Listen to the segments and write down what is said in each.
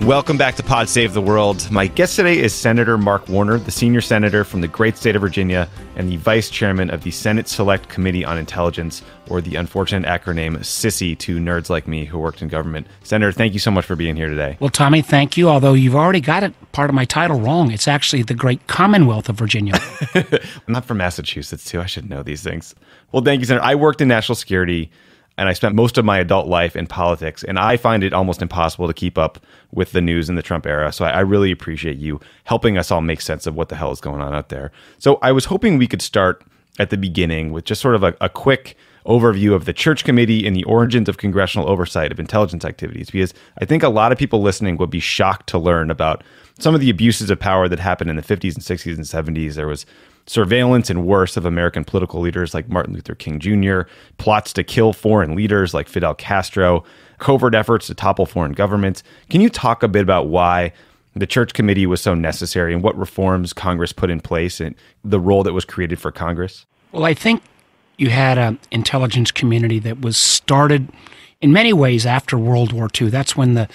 Welcome back to Pod Save the World. My guest today is Senator Mark Warner, the senior senator from the great state of Virginia and the vice chairman of the Senate Select Committee on Intelligence, or the unfortunate acronym SISI to nerds like me who worked in government. Senator, thank you so much for being here today. Well, Tommy, thank you, although you've already got it, part of my title wrong. It's actually the Great Commonwealth of Virginia. I'm not from Massachusetts, too. I should know these things. Well, thank you, Senator. I worked in national security, and I spent most of my adult life in politics, and I find it almost impossible to keep up with the news in the Trump era. So I really appreciate you helping us all make sense of what the hell is going on out there. So I was hoping we could start at the beginning with just sort of a quick overview of the Church Committee and the origins of congressional oversight of intelligence activities, because I think a lot of people listening would be shocked to learn about some of the abuses of power that happened in the 50s and 60s and 70s. There was surveillance and worse of American political leaders like Martin Luther King Jr., plots to kill foreign leaders like Fidel Castro, covert efforts to topple foreign governments. Can you talk a bit about why the Church Committee was so necessary and what reforms Congress put in place and the role that was created for Congress? Well, I think you had an intelligence community that was started in many ways after World War II. That's when the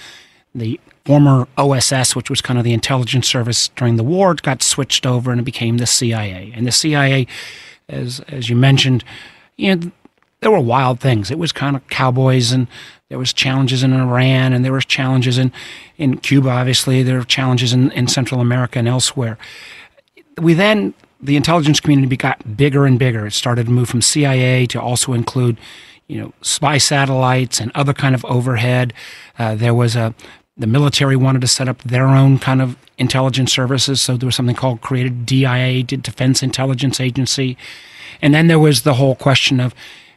former OSS, which was kind of the intelligence service during the war, got switched over and it became the CIA. And the CIA, as you mentioned, there were wild things. It was kind of cowboys, and there was challenges in Iran, and there was challenges in Cuba, obviously. There were challenges in Central America and elsewhere. The intelligence community got bigger and bigger. It started to move from CIA to also include, spy satellites and other kind of overhead. The military wanted to set up their own kind of intelligence services, so there was something called created DIA, Defense Intelligence Agency. And then there was the whole question of,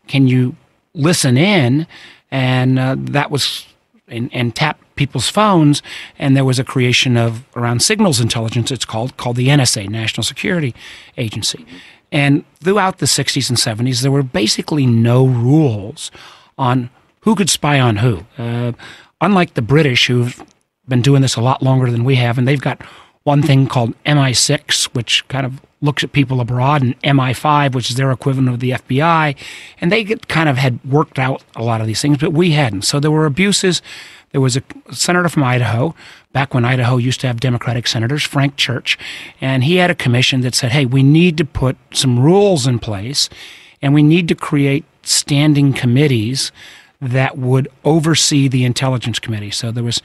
can you listen in? And that was, and tap people's phones. And there was a creation of, around signals intelligence, it's called the NSA, National Security Agency. And throughout the 60s and 70s, there were basically no rules on who could spy on who. Unlike the British, who've been doing this a lot longer than we have, and they've got one thing called MI6, which kind of looks at people abroad, and MI5, which is their equivalent of the FBI, and they had worked out a lot of these things, but we hadn't. So there were abuses. There was a senator from Idaho, back when Idaho used to have Democratic senators, Frank Church, and he had a commission that said, hey, we need to put some rules in place, and we need to create standing committees that would oversee the Intelligence Committee. So there was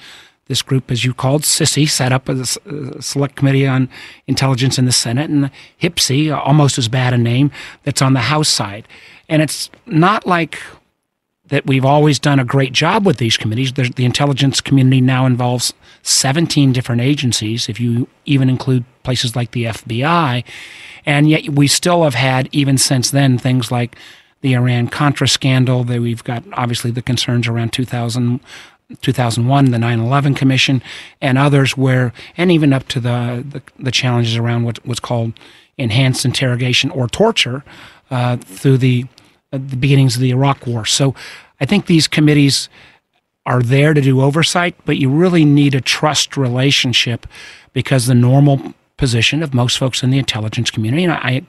this group, as you called, SISI, set up as a Select Committee on Intelligence in the Senate, and HPSI, almost as bad a name, that's on the House side. And it's not like that we've always done a great job with these committees. The intelligence community now involves 17 different agencies, if you even include places like the FBI. And yet we still have had, even since then, things like the Iran-Contra scandal, that we've got obviously the concerns around 2001, the 9/11 Commission, and others and even up to the challenges around what's called enhanced interrogation or torture through the beginnings of the Iraq War. So I think these committees are there to do oversight, but you really need a trust relationship, because the normal position of most folks in the intelligence community, and I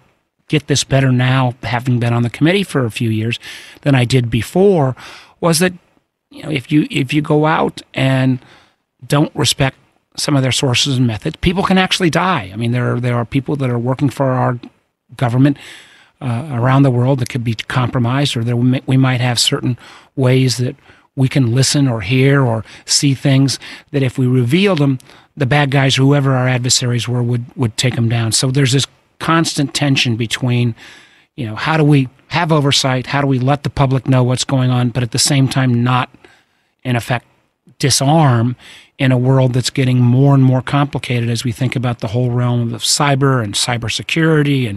get this better now, having been on the committee for a few years than I did before, was that if you go out and don't respect some of their sources and methods, people can actually die. I mean, there are people that are working for our government around the world that could be compromised, or we might have certain ways that we can listen or hear or see things that if we revealed them, the bad guys, whoever our adversaries were, would take them down. So there's this constant tension between, how do we have oversight? How do we let the public know what's going on, but at the same time not, in effect, disarm in a world that's getting more and more complicated as we think about the whole realm of cyber and cybersecurity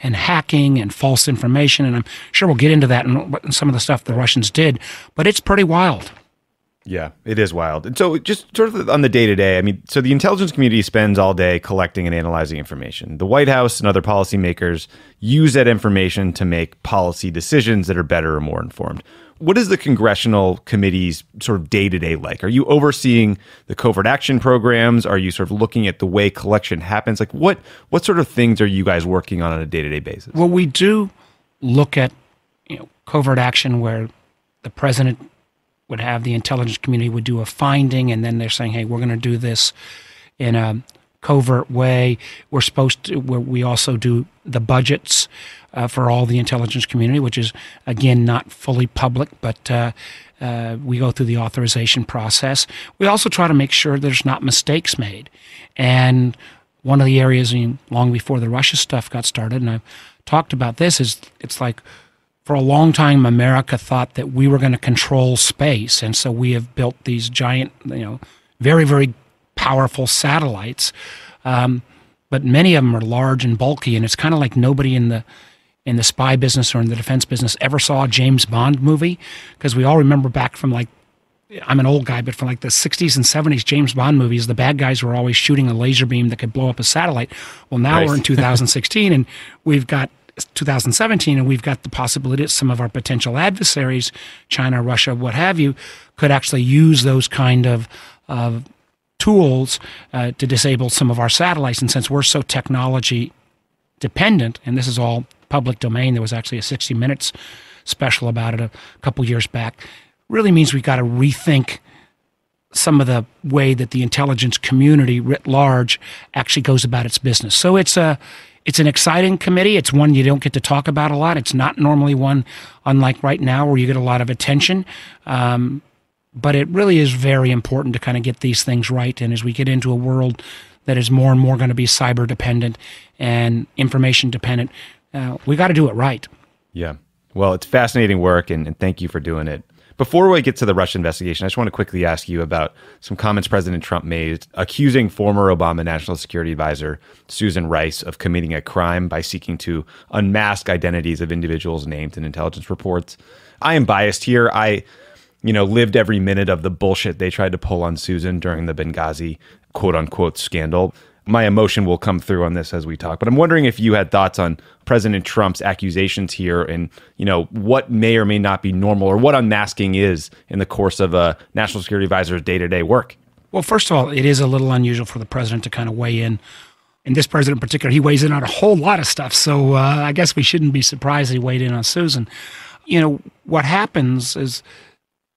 and hacking and false information. And I'm sure we'll get into that and some of the stuff the Russians did, but it's pretty wild. Yeah, it is wild. And so just sort of on the day-to-day, I mean, so the intelligence community spends all day collecting and analyzing information. The White House and other policymakers use that information to make policy decisions that are better or more informed. What is the congressional committee's sort of day-to-day like? Are you overseeing the covert action programs? Are you sort of looking at the way collection happens? Like what sort of things are you guys working on a day-to-day basis? Well, we do look at covert action where the president would have the intelligence community would do a finding, and then they're saying, hey, we're going to do this in a covert way. We also do the budgets for all the intelligence community, which is, again, not fully public, but we go through the authorization process. We also try to make sure there's not mistakes made. And one of the areas, long before the Russia stuff got started, and I've talked about this, is it's like for a long time, America thought that we were going to control space. And so we have built these giant, very, very powerful satellites. But many of them are large and bulky. And it's kind of like nobody in the spy business or in the defense business ever saw a James Bond movie. Because we all remember back from I'm an old guy, but from the 60s and 70s James Bond movies, the bad guys were always shooting a laser beam that could blow up a satellite. Well, now we're in 2016 and we've got 2017, and we've got the possibility that some of our potential adversaries, China, Russia, what have you, could actually use those kind of tools to disable some of our satellites. And since we're so technology dependent, and this is all public domain, there was actually a 60 Minutes special about it a couple years back, really means we've got to rethink some of the way that the intelligence community writ large actually goes about its business. So it's an exciting committee. It's one you don't get to talk about a lot. It's not normally one, unlike right now, where you get a lot of attention. But it really is very important to kind of get these things right. And as we get into a world that is more and more going to be cyber dependent and information dependent, we got to do it right. Yeah. Well, it's fascinating work, and thank you for doing it. Before we get to the Russia investigation, I just want to quickly ask you about some comments President Trump made accusing former Obama National Security Advisor Susan Rice of committing a crime by seeking to unmask identities of individuals named in intelligence reports. I am biased here. I, lived every minute of the bullshit they tried to pull on Susan during the Benghazi quote unquote scandal. My emotion will come through on this as we talk, but I'm wondering if you had thoughts on President Trump's accusations here and, what may or may not be normal or what unmasking is in the course of a National Security Advisor's day-to-day work. Well, first of all, it is a little unusual for the president to kind of weigh in. And this president in particular, he weighs in on a whole lot of stuff. So I guess we shouldn't be surprised he weighed in on Susan. What happens is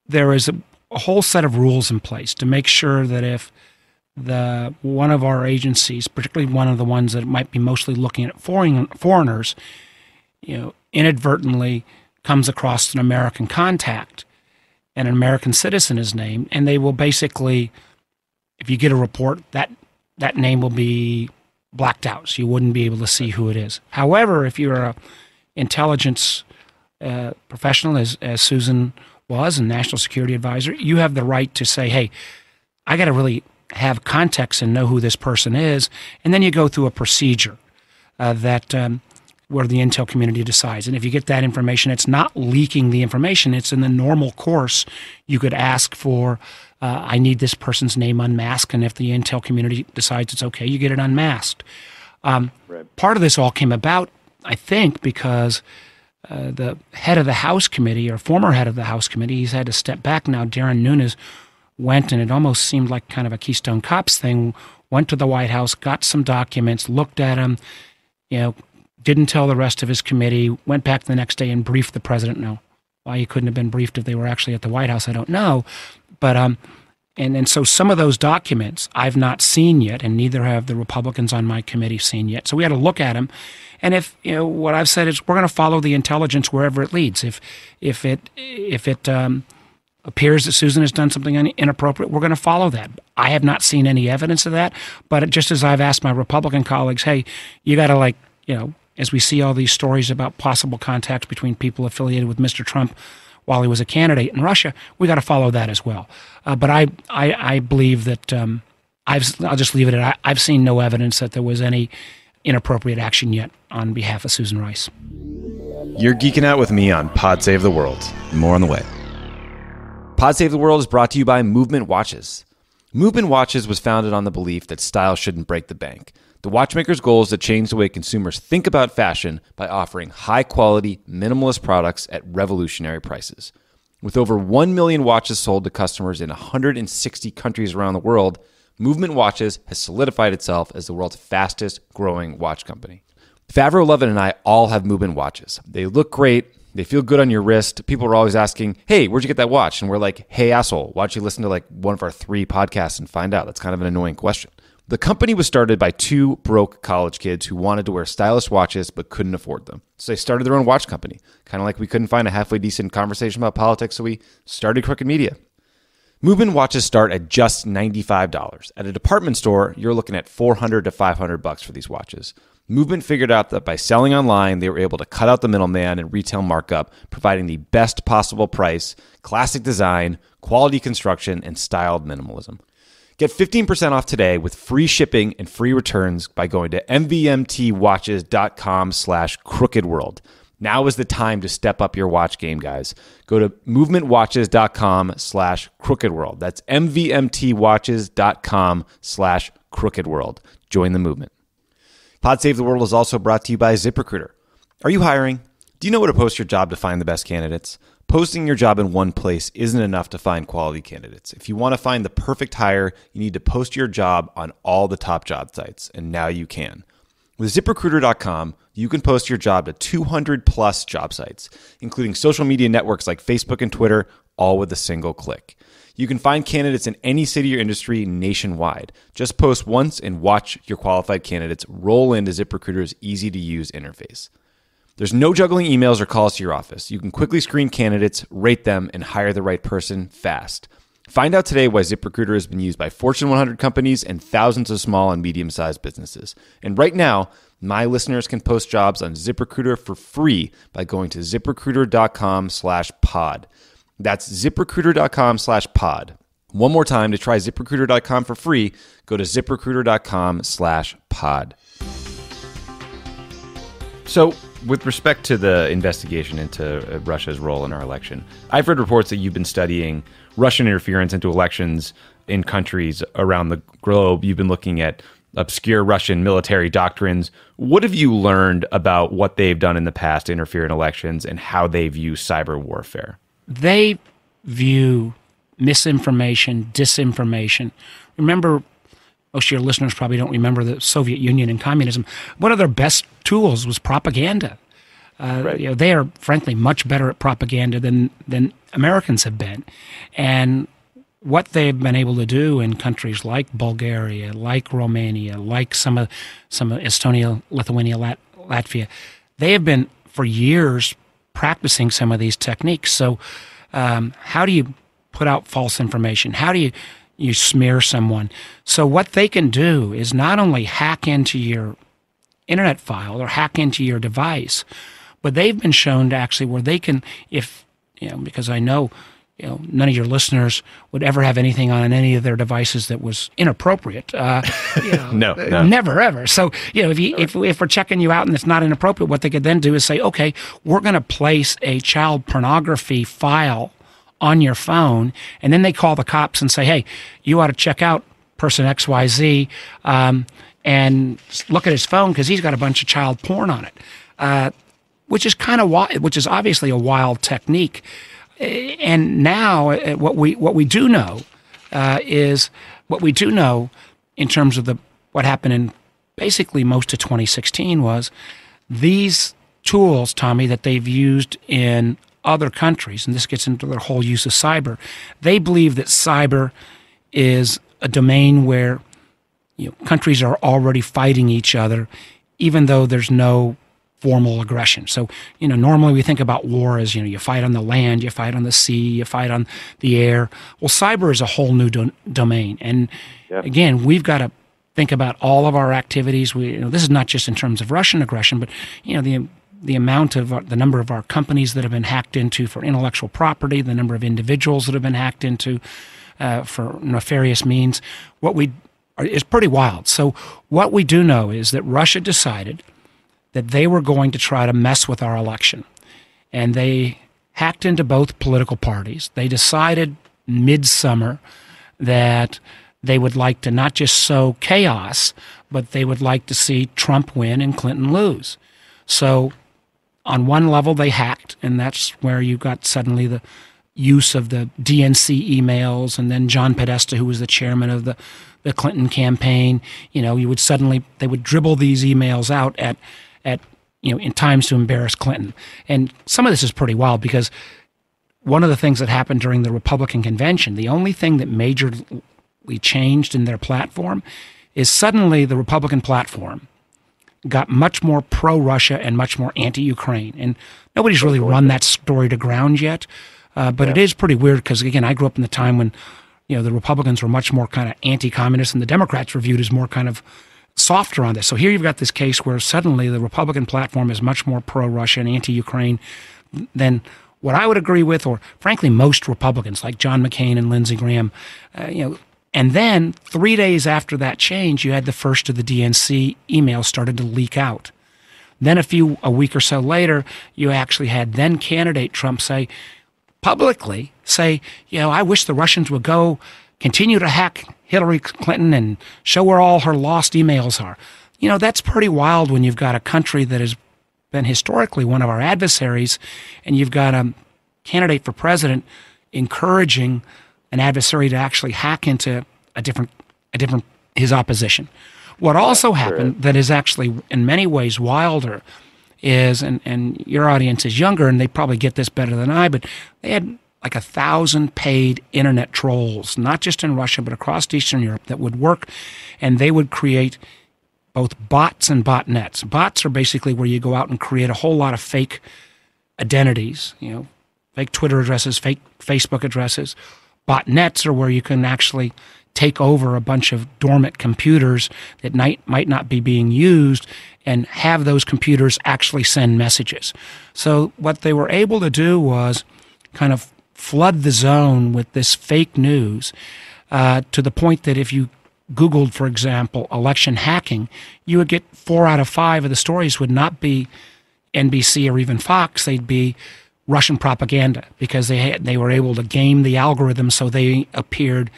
there is a whole set of rules in place to make sure that if one of our agencies, particularly one of the ones that might be mostly looking at foreigners, inadvertently comes across an American contact and an American citizen is named, and they will basically, if you get a report, that name will be blacked out, so you wouldn't be able to see who it is. However, if you're an intelligence professional, as Susan was, and National Security Advisor, you have the right to say, hey, I got to really have context and know who this person is, and then you go through a procedure where the intel community decides. And if you get that information, it's not leaking the information. It's in the normal course. You could ask for, I need this person's name unmasked, and if the intel community decides it's okay, you get it unmasked. Right. Part of this all came about, I think, because the head of the House committee, or former head of the House committee, he's had to step back now, Darren Nunes, went, and it almost seemed like kind of a Keystone Cops thing, went to the White House, got some documents, looked at them, didn't tell the rest of his committee, went back the next day and briefed the president. Now, why he couldn't have been briefed if they were actually at the White House, I don't know. But and so some of those documents I've not seen yet, and neither have the Republicans on my committee seen yet. So we had to look at them. And if what I've said is we're going to follow the intelligence wherever it leads. If it appears that Susan has done something inappropriate, we're going to follow that. I have not seen any evidence of that, but just as I've asked my Republican colleagues, hey, you got to as we see all these stories about possible contacts between people affiliated with Mr. Trump while he was a candidate in Russia, we got to follow that as well. But I believe that I'll just leave it at I've seen no evidence that there was any inappropriate action yet on behalf of Susan Rice. You're geeking out with me on Pod Save the World. More on the way. Pod Save the World is brought to you by Movement Watches. Movement Watches was founded on the belief that style shouldn't break the bank. The watchmaker's goal is to change the way consumers think about fashion by offering high-quality, minimalist products at revolutionary prices. With over 1 million watches sold to customers in 160 countries around the world, Movement Watches has solidified itself as the world's fastest-growing watch company. Favreau, Lovin, and I all have Movement Watches. They look great, They feel good on your wrist. People are always asking, hey, where'd you get that watch? And we're like, hey, asshole, why don't you listen to like one of our 3 podcasts and find out? That's kind of an annoying question. The company was started by 2 broke college kids who wanted to wear stylish watches but couldn't afford them. So they started their own watch company, kind of like we couldn't find a halfway decent conversation about politics, so we started Crooked Media. Movement watches start at just $95. At a department store, you're looking at $400 to $500 for these watches. Movement figured out that by selling online, they were able to cut out the middleman and retail markup, providing the best possible price, classic design, quality construction, and styled minimalism. Get 15% off today with free shipping and free returns by going to mvmtwatches.com/crookedworld. Now is the time to step up your watch game, guys. Go to movementwatches.com/crookedworld. That's mvmtwatches.com/crookedworld. Join the movement. Pod Save the World is also brought to you by ZipRecruiter. Are you hiring? Do you know where to post your job to find the best candidates? Posting your job in one place isn't enough to find quality candidates. If you want to find the perfect hire, you need to post your job on all the top job sites, and now you can. With ZipRecruiter.com, you can post your job to 200 plus job sites, including social media networks like Facebook and Twitter, all with a single click. You can find candidates in any city or industry nationwide. Just post once and watch your qualified candidates roll into ZipRecruiter's easy-to-use interface. There's no juggling emails or calls to your office. You can quickly screen candidates, rate them, and hire the right person fast. Find out today why ZipRecruiter has been used by Fortune 100 companies and thousands of small and medium-sized businesses. And right now, my listeners can post jobs on ZipRecruiter for free by going to ZipRecruiter.com/pod. That's ZipRecruiter.com/pod. One more time, to try ZipRecruiter.com for free, go to ZipRecruiter.com/pod. So, with respect to the investigation into Russia's role in our election, I've read reports that you've been studying Russian interference into elections in countries around the globe. You've been looking at obscure Russian military doctrines. What have you learned about what they've done in the past to interfere in elections and how they view cyber warfare? They view misinformation, disinformation. Remember, most of your listeners probably don't remember the Soviet Union and communism. One of their best tools was propaganda. Right. They are, frankly, much better at propaganda than Americans have been. And what they've been able to do in countries like Bulgaria, like Romania, like some of Estonia, Lithuania, Latvia, they have been for years practicing some of these techniques. So how do you put out false information? How do you smear someone? So what they can do is not only hack into your internet file or hack into your device, but they've been shown to actually where they can, because I know, none of your listeners would ever have anything on any of their devices that was inappropriate. No. Never, ever. So, if we're checking you out and it's not inappropriate, what they could then do is say, okay, we're going to place a child pornography file on your phone, and then they call the cops and say, hey, you ought to check out person XYZ and look at his phone because he's got a bunch of child porn on it, which is obviously a wild technique. And now what we do know in terms of what happened in basically most of 2016 was these tools, Tommy, that they've used in other countries, and this gets into their whole use of cyber. They believe that cyber is a domain where countries are already fighting each other, even though there's no formal aggression. So, normally we think about war as, you fight on the land, you fight on the sea, you fight on the air. Well, cyber is a whole new domain. And again, we've got to think about all of our activities. This is not just in terms of Russian aggression, but, the amount of the number of our companies that have been hacked into for intellectual property, the number of individuals that have been hacked into for nefarious means, is pretty wild. So what we do know is that Russia decided that they were going to try to mess with our election. And they hacked into both political parties. They decided midsummer that they would like to not just sow chaos, but they would like to see Trump win and Clinton lose. So on one level, they hacked, and that's where you got suddenly the use of the DNC emails, and then John Podesta, who was the chairman of the Clinton campaign. They would dribble these emails out at in times to embarrass Clinton. And some of this is pretty wild because one of the things that happened during the Republican convention, the only thing that majorly changed in their platform is suddenly the Republican platform got much more pro-Russia and much more anti-Ukraine. And nobody's really run that story to ground yet. But it is pretty weird because, again, I grew up in the time when, the Republicans were much more kind of anti-communist and the Democrats were viewed as more kind of softer on this. So here you've got this case where suddenly the Republican platform is much more pro-Russia and anti-Ukraine than what I would agree with, or frankly, most Republicans like John McCain and Lindsey Graham, And then 3 days after that change, you had the first of the DNC emails started to leak out. Then a week or so later, you actually had then candidate Trump publicly say, I wish the Russians would continue to hack Hillary Clinton and show where all her lost emails are. That's pretty wild when you've got a country that has been historically one of our adversaries, and you've got a candidate for president encouraging an adversary to actually hack into his opposition. What also happened that is actually in many ways wilder is, and your audience is younger and they probably get this better than I, but they had like 1,000 paid internet trolls, not just in Russia, but across Eastern Europe that would work, and they would create both bots and botnets. Bots are basically where you go out and create a whole lot of fake identities, fake Twitter addresses, fake Facebook addresses. Botnets are where you can actually take over a bunch of dormant computers that might not be being used and have those computers actually send messages. So what they were able to do was kind of flood the zone with this fake news to the point that if you Googled, for example, election hacking, you would get 4 out of 5 of the stories would not be NBC or even Fox. They'd be Russian propaganda because they were able to game the algorithm so they appeared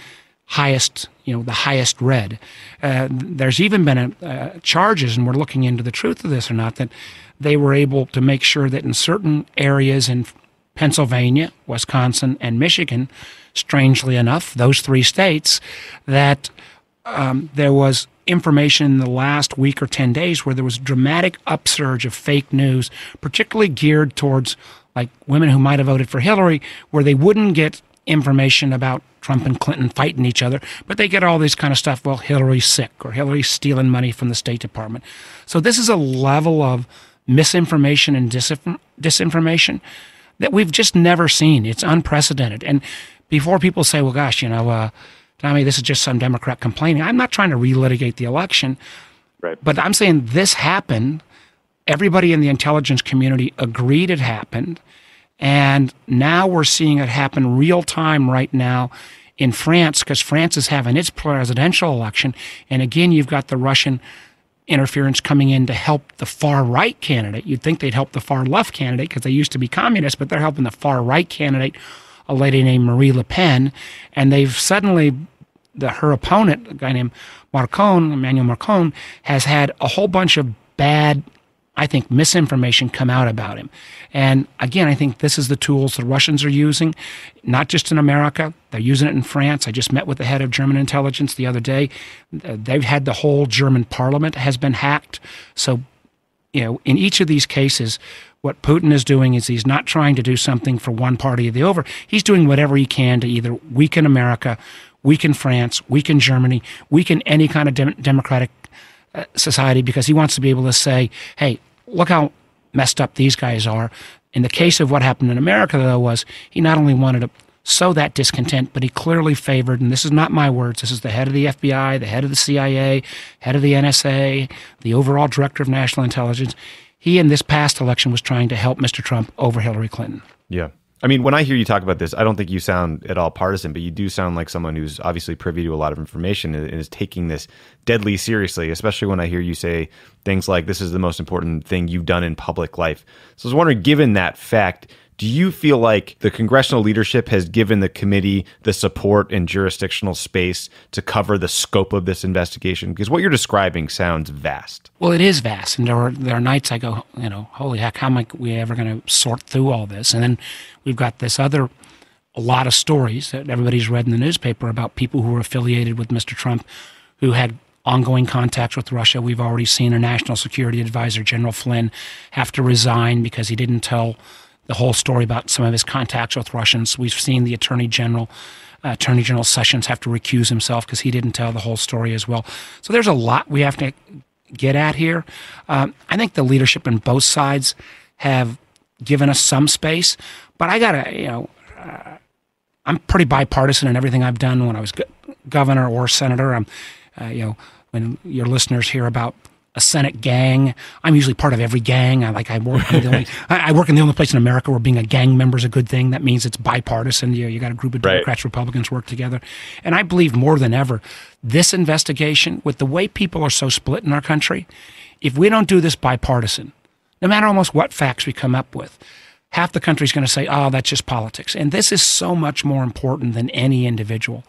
highest, the highest read. There's even been charges, and we're looking into the truth of this or not, that they were able to make sure that in certain areas in Pennsylvania, Wisconsin, and Michigan, strangely enough, those 3 states, that there was information in the last week or 10 days where there was a dramatic upsurge of fake news, particularly geared towards like women who might have voted for Hillary, where they wouldn't get information about Trump and Clinton fighting each other, but they get all this kind of stuff, well, Hillary's sick or Hillary's stealing money from the State Department. So this is a level of misinformation and disinformation that we've just never seen. It's unprecedented. And before people say, well, gosh, Tommy, this is just some Democrat complaining, I'm not trying to relitigate the election, right, but I'm saying this happened. Everybody in the intelligence community agreed it happened. And now we're seeing it happen real time right now in France, because France is having its presidential election. And again, you've got the Russian interference coming in to help the far right candidate. You'd think they'd help the far left candidate because they used to be communists, but they're helping the far right candidate, a lady named Marie Le Pen. And they've suddenly, her opponent, a guy named Emmanuel Macron, has had a whole bunch of bad, I think, misinformation come out about him. And again, I think this is the tools the Russians are using, not just in America. They're using it in France. I just met with the head of German intelligence the other day. They've had the whole German parliament has been hacked. So, in each of these cases, what Putin is doing is he's not trying to do something for one party or the other. He's doing whatever he can to either weaken America, weaken France, weaken Germany, weaken any kind of democratic society, because he wants to be able to say, hey, look how messed up these guys are. In the case of what happened in America, though, was he not only wanted to sow that discontent, but he clearly favored, and this is not my words, this is the head of the FBI, the head of the CIA, head of the NSA, the overall director of national intelligence. He, in this past election, was trying to help Mr. Trump over Hillary Clinton. Yeah. I mean, when I hear you talk about this, I don't think you sound at all partisan, but you do sound like someone who's obviously privy to a lot of information and is taking this deadly seriously, especially when I hear you say things like this is the most important thing you've done in public life. So I was wondering, given that fact, do you feel like the congressional leadership has given the committee the support and jurisdictional space to cover the scope of this investigation? Because what you're describing sounds vast. Well, it is vast. And there are nights I go, holy heck, how am we ever going to sort through all this? And then we've got a lot of stories that everybody's read in the newspaper about people who were affiliated with Mr. Trump who had ongoing contacts with Russia. We've already seen a National Security Advisor, General Flynn, have to resign because he didn't tell the whole story about some of his contacts with Russians. We've seen the Attorney General Sessions have to recuse himself because he didn't tell the whole story as well. So there's a lot we have to get at here. I think the leadership on both sides have given us some space, but I gotta, I'm pretty bipartisan in everything I've done when I was governor or senator. When your listeners hear about a Senate gang, I'm usually part of every gang. I work in the only place in America where being a gang member is a good thing. That means it's bipartisan. You got a group of Democrats, Republicans work together. And I believe more than ever, this investigation, with the way people are so split in our country, if we don't do this bipartisan, no matter almost what facts we come up with, half the country's going to say, oh, that's just politics. And this is so much more important than any individual.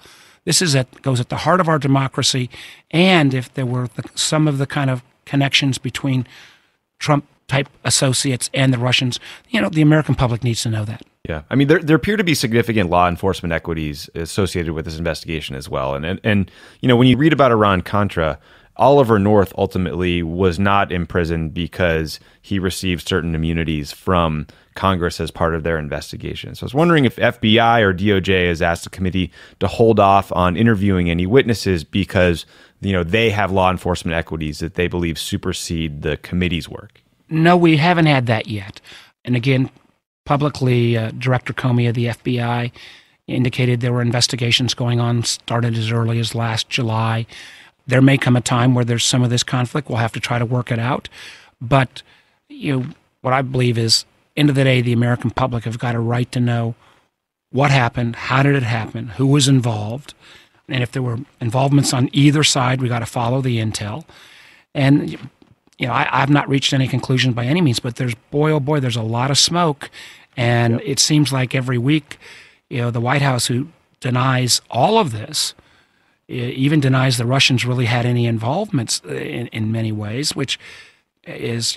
This goes at the heart of our democracy. And if there were some of the kind of connections between Trump-type associates and the Russians, the American public needs to know that. Yeah. I mean, there appear to be significant law enforcement equities associated with this investigation as well. And when you read about Iran-Contra, Oliver North ultimately was not imprisoned because he received certain immunities from Congress as part of their investigation. So I was wondering if FBI or DOJ has asked the committee to hold off on interviewing any witnesses because, they have law enforcement equities that they believe supersede the committee's work. No, we haven't had that yet. And again, publicly, Director Comey of the FBI indicated there were investigations going on, started as early as last July. There may come a time where there's some of this conflict. We'll have to try to work it out. But what I believe is, end of the day, the American public have got a right to know what happened, how did it happen, who was involved, and if there were involvements on either side, we got to follow the intel. And I've not reached any conclusion by any means, but there's a lot of smoke, and it seems like every week, the White House, who denies all of this, even denies the Russians really had any involvements in many ways, which is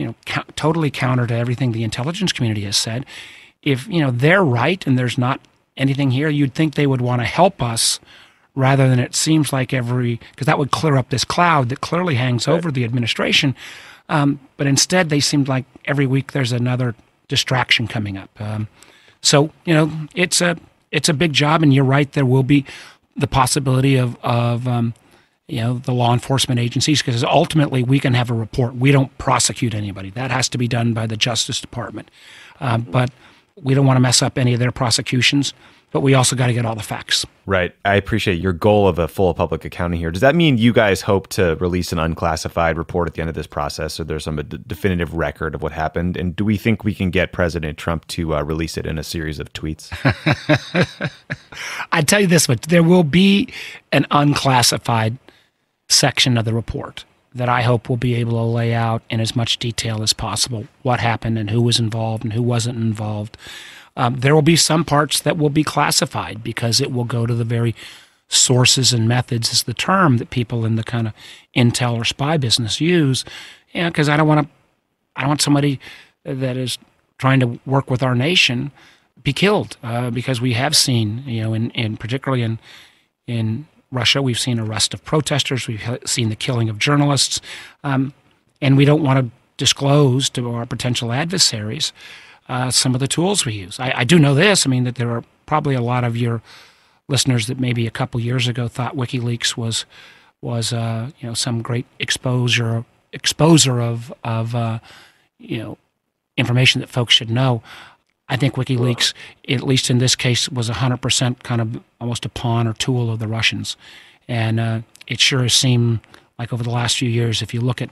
totally counter to everything the intelligence community has said. If they're right and there's not anything here, you'd think they would want to help us rather than it seems like because that would clear up this cloud that clearly hangs over the administration. But instead, they seemed like every week there's another distraction coming up. So it's a big job, and you're right. There will be the possibility of the law enforcement agencies, because ultimately we can have a report. We don't prosecute anybody. That has to be done by the Justice Department. But we don't want to mess up any of their prosecutions, but we also got to get all the facts. Right. I appreciate your goal of a full public accounting here. Does that mean you guys hope to release an unclassified report at the end of this process, so there's some definitive record of what happened? And do we think we can get President Trump to release it in a series of tweets? I tell you this much, there will be an unclassified section of the report that I hope will be able to lay out in as much detail as possible what happened and who was involved and who wasn't involved. There will be some parts that will be classified because it will go to the very sources and methods, is the term that people in the kind of intel or spy business use. Because I don't want somebody that is trying to work with our nation be killed, because we have seen, in particularly in Russia, we've seen arrest of protesters, we've seen the killing of journalists, and we don't want to disclose to our potential adversaries some of the tools we use. I do know this, that there are probably a lot of your listeners that maybe a couple years ago thought WikiLeaks was some great exposer of information that folks should know. I think WikiLeaks, at least in this case, was 100% kind of almost a pawn or tool of the Russians. And it sure has seemed like over the last few years, if you look at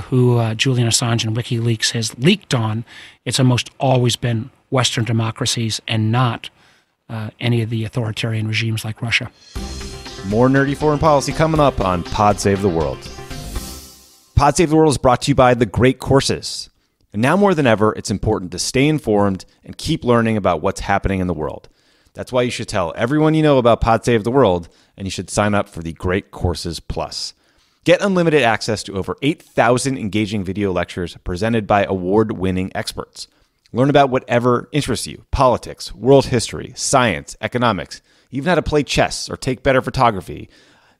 who Julian Assange and WikiLeaks has leaked on, it's almost always been Western democracies and not any of the authoritarian regimes like Russia. More nerdy foreign policy coming up on Pod Save the World. Pod Save the World is brought to you by The Great Courses. And now more than ever, it's important to stay informed and keep learning about what's happening in the world. That's why you should tell everyone you know about Pod Save the World, and you should sign up for the Great Courses Plus. Get unlimited access to over 8,000 engaging video lectures presented by award-winning experts. Learn about whatever interests you: politics, world history, science, economics, even how to play chess or take better photography.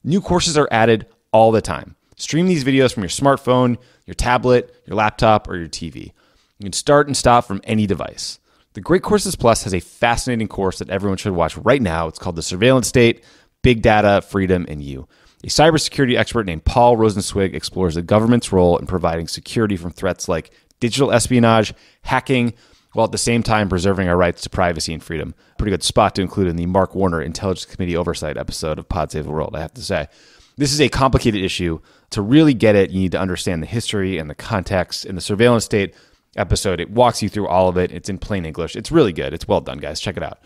New courses are added all the time. Stream these videos from your smartphone, your tablet, your laptop, or your TV. You can start and stop from any device. The Great Courses Plus has a fascinating course that everyone should watch right now. It's called The Surveillance State, Big Data, Freedom, and You. A cybersecurity expert named Paul Rosenzweig explores the government's role in providing security from threats like digital espionage, hacking, while at the same time preserving our rights to privacy and freedom. Pretty good spot to include in the Mark Warner Intelligence Committee Oversight episode of Pod Save the World, I have to say. This is a complicated issue. To really get it, you need to understand the history and the context. In the Surveillance State episode, it walks you through all of it. It's in plain English. It's really good. It's well done, guys. Check it out.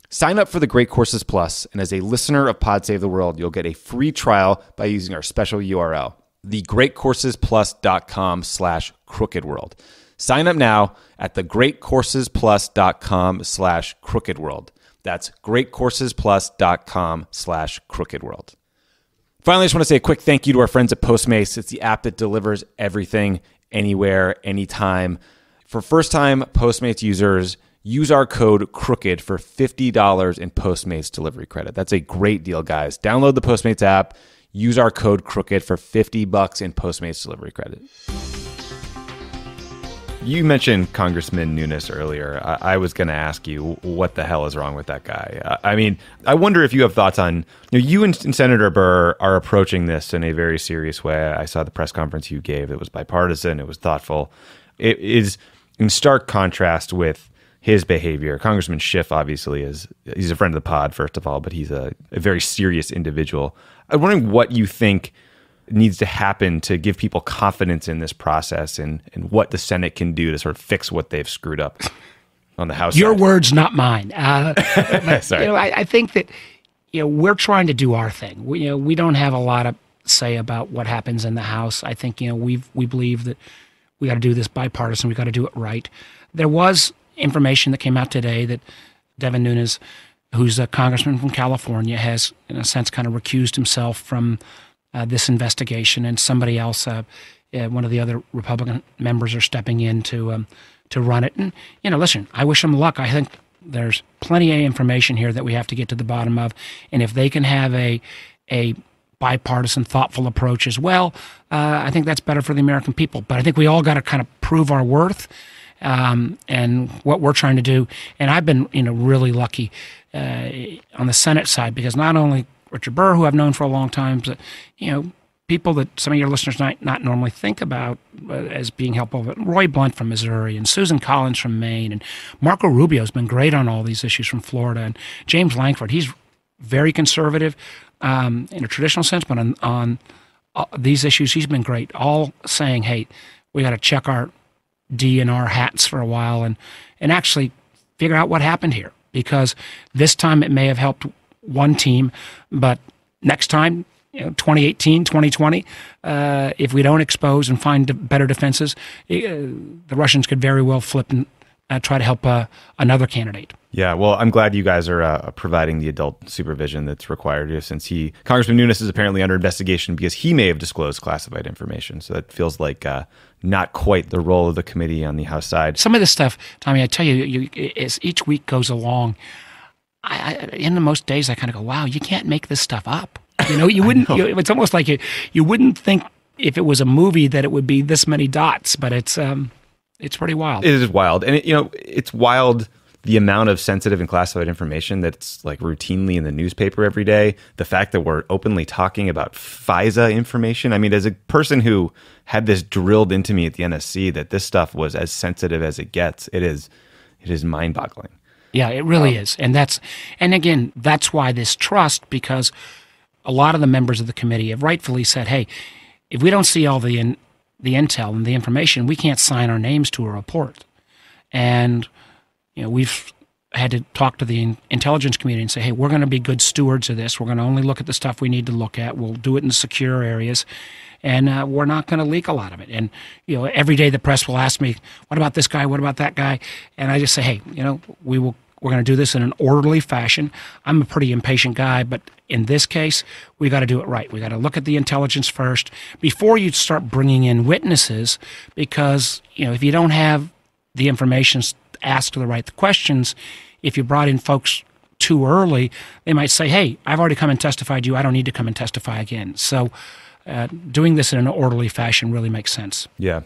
Sign up for the Great Courses Plus, and as a listener of Pod Save the World, you'll get a free trial by using our special URL, thegreatcoursesplus.com/crookedworld. Sign up now at thegreatcoursesplus.com/crookedworld. That's greatcoursesplus.com/crookedworld. Finally, I just want to say a quick thank you to our friends at Postmates. It's the app that delivers everything, anywhere, anytime. For first-time Postmates users, use our code CROOKED for $50 in Postmates delivery credit. That's a great deal, guys. Download the Postmates app. Use our code CROOKED for $50 in Postmates delivery credit. You mentioned Congressman Nunes earlier. I was going to ask you, what the hell is wrong with that guy? I mean, I wonder if you have thoughts on, you and Senator Burr are approaching this in a very serious way. I saw the press conference you gave. It was bipartisan. It was thoughtful. It is in stark contrast with his behavior. Congressman Schiff, obviously, he's a friend of the pod, first of all, but he's a very serious individual. I'm wondering what you think needs to happen to give people confidence in this process and what the Senate can do to sort of fix what they've screwed up on the House Your side. words, not mine. But, Sorry. I think that we're trying to do our thing. We don't have a lot of say about what happens in the House. I think we believe that we got to do this bipartisan. We got to do it right. There was information that came out today that Devin Nunes, who's a congressman from California, has in a sense kind of recused himself from this investigation, and somebody else, one of the other Republican members, are stepping in to run it. And listen, I wish them luck. I think there's plenty of information here that we have to get to the bottom of, and if they can have a bipartisan, thoughtful approach as well, I think that's better for the American people. But I think we all got to kind of prove our worth and what we're trying to do. And I've been really lucky on the Senate side, because not only Richard Burr, who I've known for a long time, but, people that some of your listeners might not normally think about as being helpful, but Roy Blunt from Missouri and Susan Collins from Maine, and Marco Rubio has been great on all these issues from Florida, and James Lankford, he's very conservative in a traditional sense, but on these issues, he's been great, all saying, hey, we got to check our DNR hats for a while and actually figure out what happened here, because this time it may have helped one team, but next time, 2018, 2020, if we don't expose and find better defenses, the Russians could very well flip and try to help another candidate. Yeah, well, I'm glad you guys are providing the adult supervision that's required here, since Congressman Nunes is apparently under investigation because he may have disclosed classified information. So that feels like not quite the role of the committee on the House side. Some of this stuff, Tommy, I tell you, as each week goes along, in most days I kind of go, wow, you can't make this stuff up. You wouldn't. It's almost like you wouldn't think if it was a movie that it would be this many dots, but it's pretty wild. It is wild, and it's wild the amount of sensitive and classified information that's like routinely in the newspaper every day. The fact that we're openly talking about FISA information. I mean, as a person who had this drilled into me at the NSC that this stuff was as sensitive as it gets, it is mind-boggling. Yeah, it really is. And again, that's why this trust, because a lot of the members of the committee have rightfully said, hey, if we don't see all the intel and the information, we can't sign our names to a report. And, we've had to talk to the intelligence community and say, hey, we're going to be good stewards of this. We're going to only look at the stuff we need to look at. We'll do it in secure areas. And we're not going to leak a lot of it. And, every day the press will ask me, what about this guy? What about that guy? And I just say, hey, we're going to do this in an orderly fashion. I'm a pretty impatient guy, but in this case, we got to do it right. We got to look at the intelligence first before you start bringing in witnesses, because, if you don't have the information, ask the right questions, if you brought in folks too early, they might say, hey, I've already come and testified to you. I don't need to come and testify again. So doing this in an orderly fashion really makes sense. Yeah.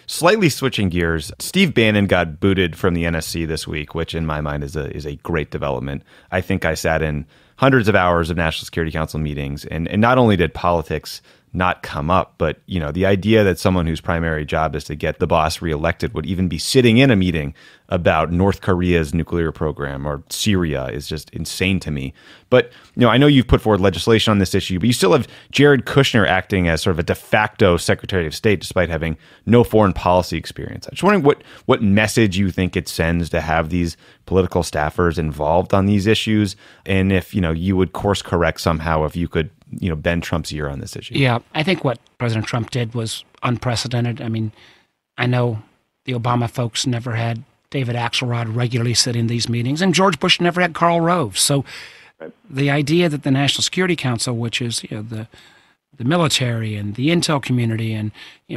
Slightly switching gears, Steve Bannon got booted from the NSC this week, which in my mind is a great development. I think I sat in hundreds of hours of National Security Council meetings, and not only did politics not come up, but the idea that someone whose primary job is to get the boss reelected would even be sitting in a meeting about North Korea's nuclear program or Syria is just insane to me. But I know you've put forward legislation on this issue, but you still have Jared Kushner acting as sort of a de facto Secretary of State despite having no foreign policy experience. I'm just wondering what message you think it sends to have these political staffers involved on these issues, and if you would course correct somehow if you could bend Trump's ear on this issue. Yeah, I think what President Trump did was unprecedented. I mean, I know the Obama folks never had David Axelrod regularly sit in these meetings, and George Bush never had Karl Rove. So the idea that the National Security Council, which is the military and the intel community and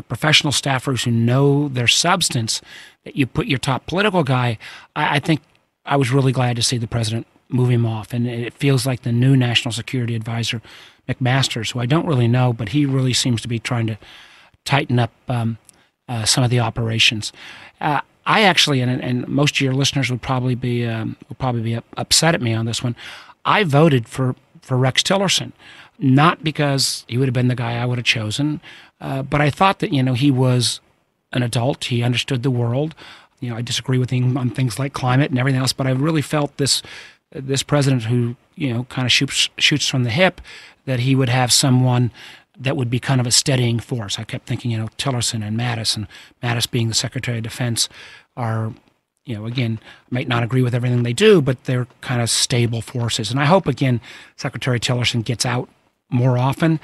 professional staffers who know their substance, that you put your top political guy, I think I was really glad to see the president move him off. And it feels like the new National Security Advisor, McMaster's, who I don't really know, but he really seems to be trying to tighten up some of the operations. I actually, and most of your listeners would probably be upset at me on this one. I voted for Rex Tillerson, not because he would have been the guy I would have chosen, but I thought that he was an adult. He understood the world. I disagree with him on things like climate and everything else, but I really felt this president who kind of shoots from the hip, that he would have someone that would be kind of a steadying force. I kept thinking, Tillerson and Mattis being the Secretary of Defense are, again, might not agree with everything they do, but they're kind of stable forces. And I hope, again, Secretary Tillerson gets out more often.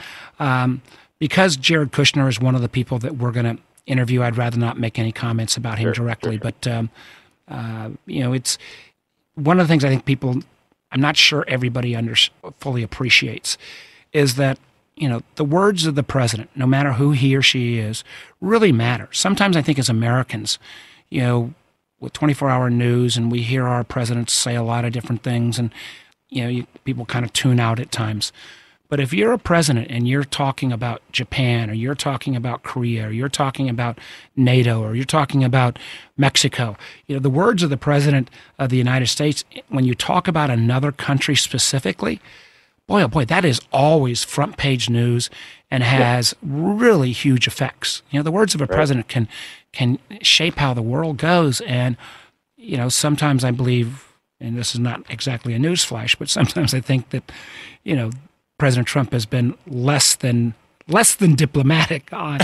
Because Jared Kushner is one of the people that we're going to interview, I'd rather not make any comments about him directly. Sure. But, it's one of the things I think I'm not sure everybody fully appreciates, is that the words of the president, no matter who he or she is, really matter. Sometimes I think as Americans, with 24-hour news, and we hear our presidents say a lot of different things, and people kind of tune out at times. But if you're a president and you're talking about Japan, or you're talking about Korea, or you're talking about NATO, or you're talking about Mexico, the words of the president of the United States, when you talk about another country specifically, boy, oh boy, that is always front page news and has really huge effects. The words of a president can shape how the world goes. And, sometimes I believe, and this is not exactly a news flash, but sometimes I think that, President Trump has been less than diplomatic on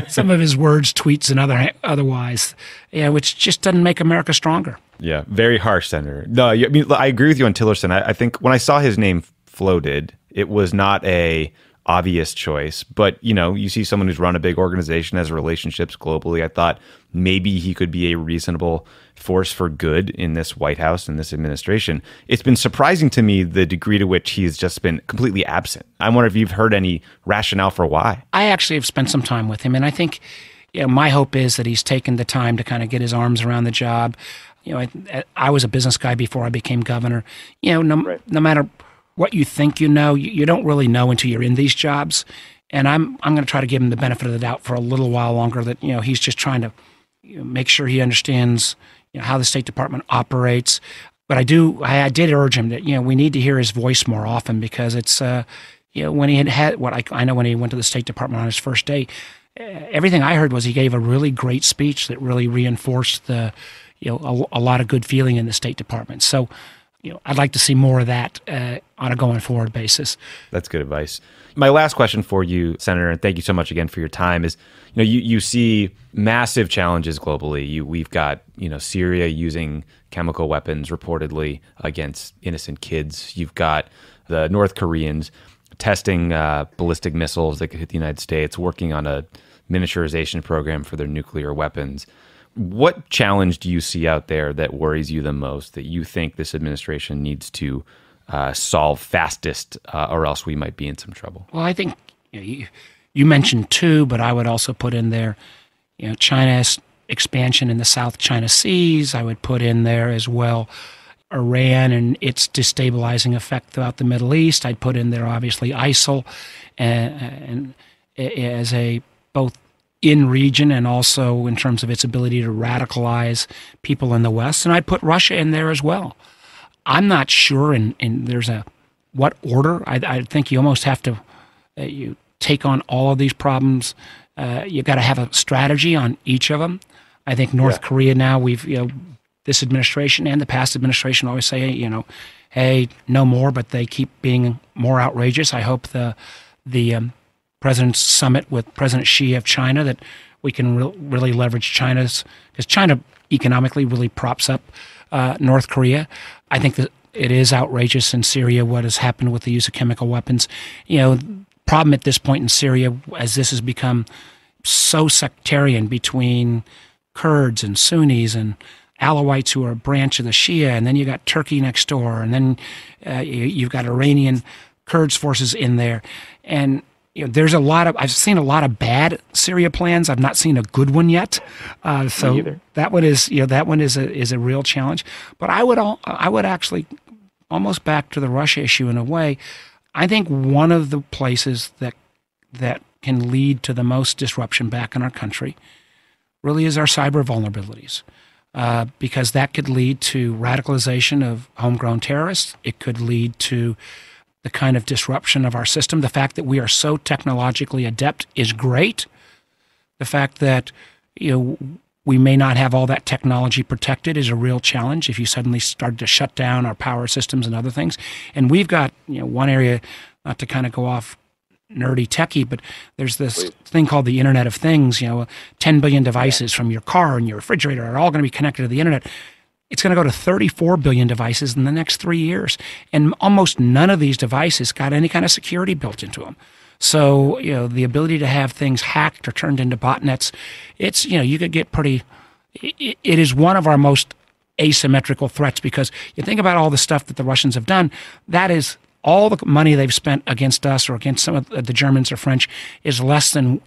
some of his words, tweets, and otherwise, which just doesn't make America stronger. Yeah, very harsh, Senator. No, I mean, I agree with you on Tillerson. I think when I saw his name floated, it was not a obvious choice, but you see someone who's run a big organization, has relationships globally. I thought maybe he could be a reasonable force for good in this White House and this administration. It's been surprising to me the degree to which he's just been completely absent. I wonder if you've heard any rationale for why. I actually have spent some time with him, and I think my hope is that he's taken the time to kind of get his arms around the job. I was a business guy before I became governor. No matter what you think you don't really know until you're in these jobs. And I'm going to try to give him the benefit of the doubt for a little while longer, that he's just trying to make sure he understands how the State Department operates. But I did urge him that we need to hear his voice more often, because it's when he had what I know when he went to the State Department on his first day, everything I heard was he gave a really great speech that really reinforced the a lot of good feeling in the State Department. So I'd like to see more of that on a going forward basis. That's good advice. My last question for you, Senator, and thank you so much again for your time, is you see massive challenges globally. We've got Syria using chemical weapons reportedly against innocent kids. You've got the North Koreans testing ballistic missiles that could hit the United States, working on a miniaturization program for their nuclear weapons. What challenge do you see out there that worries you the most, that you think this administration needs to solve fastest, or else we might be in some trouble? Well, I think you mentioned two, but I would also put in there, China's expansion in the South China Seas. I would put in there as well Iran and its destabilizing effect throughout the Middle East. I'd put in there obviously ISIL and as a both in region and also in terms of its ability to radicalize people in the West. And I'd put Russia in there as well. I'm not sure, and there's what order. I think you almost have to you take on all of these problems. You got to have a strategy on each of them. I think North Korea now, this administration and the past administration always say, hey, no more, but they keep being more outrageous. I hope the President's summit with President Xi of China, that we can really leverage China's, because China economically really props up North Korea. I think that it is outrageous in Syria what has happened with the use of chemical weapons. Problem at this point in Syria, as this has become so sectarian between Kurds and Sunnis and Alawites, who are a branch of the Shia, and then you got Turkey next door, and then you've got Iranian Kurds forces in there, and there's I've seen a lot of bad Syria plans. I've not seen a good one yet. So that one is a real challenge. But I would actually almost back to the Russia issue in a way. I think one of the places that can lead to the most disruption back in our country really is our cyber vulnerabilities, because that could lead to radicalization of homegrown terrorists. It could lead to the kind of disruption of our system. The fact that we are so technologically adept is great. The fact that we may not have all that technology protected is a real challenge if you suddenly started to shut down our power systems and other things. And we've got one area, not to kind of go off nerdy techie, but there's this thing called the Internet of Things. 10 billion devices from your car and your refrigerator are all going to be connected to the internet. It's going to go to 34 billion devices in the next 3 years. And almost none of these devices got any kind of security built into them. So, the ability to have things hacked or turned into botnets, it's, you could get pretty, it is one of our most asymmetrical threats, because you think about all the stuff that the Russians have done, that is all the money they've spent against us or against some of the Germans or French is less than,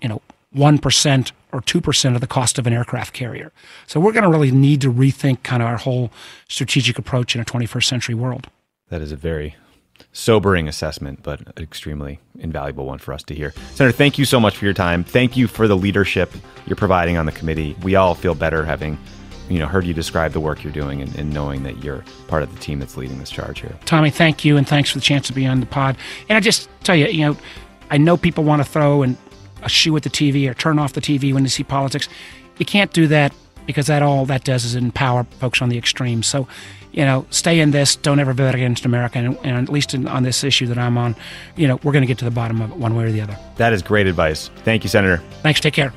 1% or 2% of the cost of an aircraft carrier. So we're going to really need to rethink kind of our whole strategic approach in a 21st century world. That is a very sobering assessment, but an extremely invaluable one for us to hear. Senator, thank you so much for your time. Thank you for the leadership you're providing on the committee. We all feel better having heard you describe the work you're doing and knowing that you're part of the team that's leading this charge here. Tommy, thank you, and thanks for the chance to be on the pod. And I just tell you, I know people want to throw a shoe at the TV or turn off the TV when they see politics. You can't do that, because all that does is empower folks on the extremes. So, stay in this. Don't ever vote against America. And at least on this issue that I'm on, we're going to get to the bottom of it one way or the other. That is great advice. Thank you, Senator. Thanks. Take care.